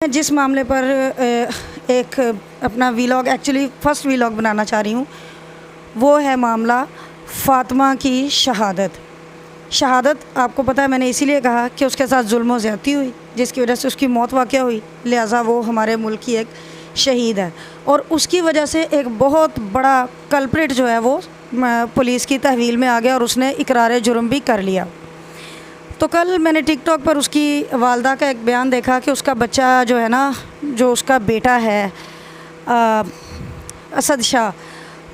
जिस मामले पर एक अपना वीलॉग एक्चुअली फर्स्ट वीलॉग बनाना चाह रही हूँ वो है मामला फ़ातिमा की शहादत। आपको पता है मैंने इसीलिए कहा कि उसके साथ जुल्म व ज़्यादती हुई जिसकी वजह से उसकी मौत वाक़या हुई, लिहाजा वो हमारे मुल्क की एक शहीद है और उसकी वजह से एक बहुत बड़ा कल्प्रिट जो है वो पुलिस की तहवील में आ गया और उसने इकरार जुर्म भी कर लिया। तो कल मैंने टिकटॉक पर उसकी वालदा का एक बयान देखा कि उसका बच्चा जो है ना, जो उसका बेटा है असद शाह,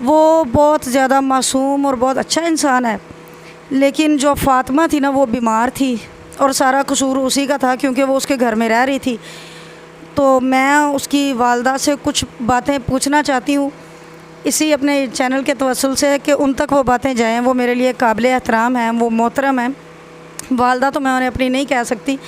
वो बहुत ज़्यादा मासूम और बहुत अच्छा इंसान है, लेकिन जो फ़ातिमा थी ना वो बीमार थी और सारा कसूर उसी का था क्योंकि वो उसके घर में रह रही थी। तो मैं उसकी वालदा से कुछ बातें पूछना चाहती हूँ इसी अपने चैनल के तवस्सुल से कि उन तक वो बातें जाएँ। वो मेरे लिए काबिल एहतराम हैं, वो मोहतरम हैं। वालदा तो मैं उन्हें अपनी नहीं कह सकती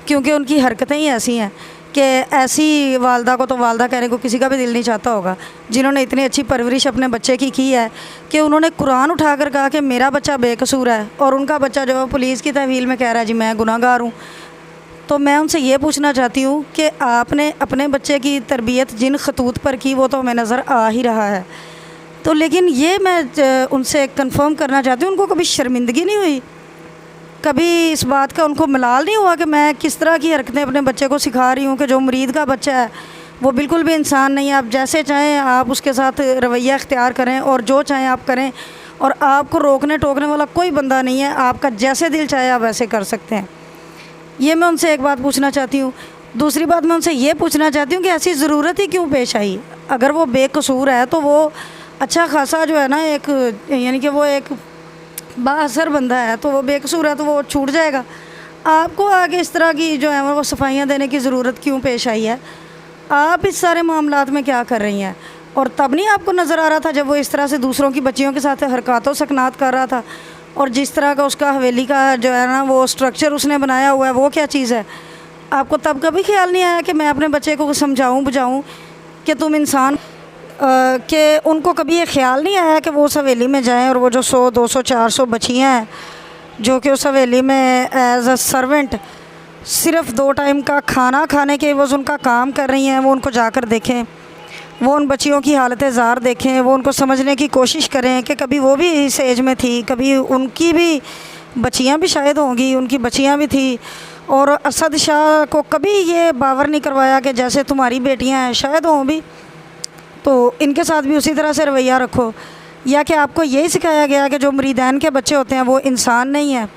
क्योंकि उनकी हरकतें ही ऐसी हैं कि ऐसी वालदा को तो वालदा कहने को किसी का भी दिल नहीं चाहता होगा, जिन्होंने इतनी अच्छी परवरिश अपने बच्चे की है कि उन्होंने कुरान उठाकर कहा कि मेरा बच्चा बेकसूर है और उनका बच्चा जो है पुलिस की तहवील में कह रहा है जी मैं गुनाहगार हूँ। तो मैं उनसे ये पूछना चाहती हूँ कि आपने अपने बच्चे की तरबियत जिन खतूत पर की वो तो हमें नज़र आ ही रहा है, तो लेकिन ये मैं उनसे कंफर्म करना चाहती हूँ उनको कभी शर्मिंदगी नहीं हुई, कभी इस बात का उनको मलाल नहीं हुआ कि मैं किस तरह की हरकतें अपने बच्चे को सिखा रही हूँ कि जो मुरीद का बच्चा है वो बिल्कुल भी इंसान नहीं है। आप जैसे चाहें आप उसके साथ रवैया इख्तियार करें और जो चाहें आप करें और आपको रोकने टोकने वाला कोई बंदा नहीं है, आपका जैसे दिल चाहे आप वैसे कर सकते हैं। ये मैं उनसे एक बात पूछना चाहती हूँ। दूसरी बात मैं उनसे ये पूछना चाहती हूँ कि ऐसी ज़रूरत ही क्यों पेश आई? अगर वो बेकसूर है तो वो अच्छा खासा जो है ना एक यानी कि वो एक बाअसर बंदा है, तो वो बेकसूर है तो वो छूट जाएगा। आपको आगे इस तरह की जो है वो सफाइयाँ देने की ज़रूरत क्यों पेश आई है? आप इस सारे मामलात में क्या कर रही हैं? और तब नहीं आपको नज़र आ रहा था जब वो इस तरह से दूसरों की बच्चियों के साथ हरकत व सकनात कर रहा था? और जिस तरह का उसका हवेली का जो है ना वो स्ट्रक्चर उसने बनाया हुआ है वो क्या चीज़ है? आपको तब कभी ख्याल नहीं आया कि मैं अपने बच्चे को समझाऊँ बुझाऊँ कि तुम इंसान कि उनको कभी ये ख्याल नहीं आया कि वो उस हवेली में जाएं और वो जो 100 200 400 बच्चियाँ हैं जो कि उस हवेली में एज अ सर्वेंट सिर्फ़ 2 टाइम का खाना खाने के एवज़ उनका काम कर रही हैं, वो उनको जाकर देखें, वो उन बच्चियों की हालत ज़ार देखें, वो उनको समझने की कोशिश करें कि कभी वो भी इस एज में थी, कभी उनकी भी बच्चियाँ भी शायद होंगी, उनकी बच्चियाँ भी थी। और असद शाह को कभी ये बावर नहीं करवाया कि जैसे तुम्हारी बेटियाँ हैं शायद हों भी, तो इनके साथ भी उसी तरह से रवैया रखो। या कि आपको यही सिखाया गया कि जो मुरीदैन के बच्चे होते हैं वो इंसान नहीं है,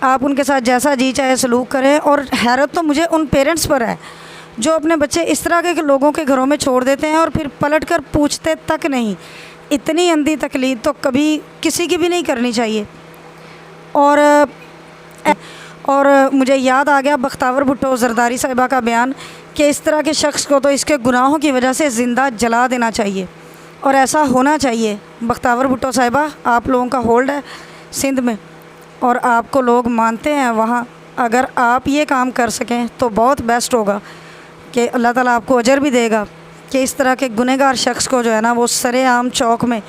आप उनके साथ जैसा जी चाहे सलूक करें। और हैरत तो मुझे उन पेरेंट्स पर है जो अपने बच्चे इस तरह के लोगों के घरों में छोड़ देते हैं और फिर पलट कर पूछते तक नहीं। इतनी अंधी तकलीद तो कभी किसी की भी नहीं करनी चाहिए। और मुझे याद आ गया बख्तावर भुट्टो ज़रदारी साहिबा का बयान कि इस तरह के शख्स को तो इसके गुनाहों की वजह से ज़िंदा जला देना चाहिए और ऐसा होना चाहिए। बख्तावर भुट्टो साहिबा आप लोगों का होल्ड है सिंध में और आपको लोग मानते हैं वहाँ, अगर आप ये काम कर सकें तो बहुत बेस्ट होगा कि अल्लाह ताला आपको अजर भी देगा कि इस तरह के गुनहगार शख्स को जो है ना वो सरेआम चौक में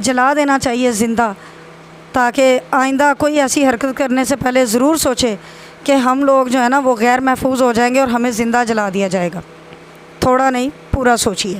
जला देना चाहिए ज़िंदा, ताकि आइंदा कोई ऐसी हरकत करने से पहले ज़रूर सोचे कि हम लोग जो है ना वो गैर महफूज हो जाएंगे और हमें ज़िंदा जला दिया जाएगा। थोड़ा नहीं पूरा सोचिए।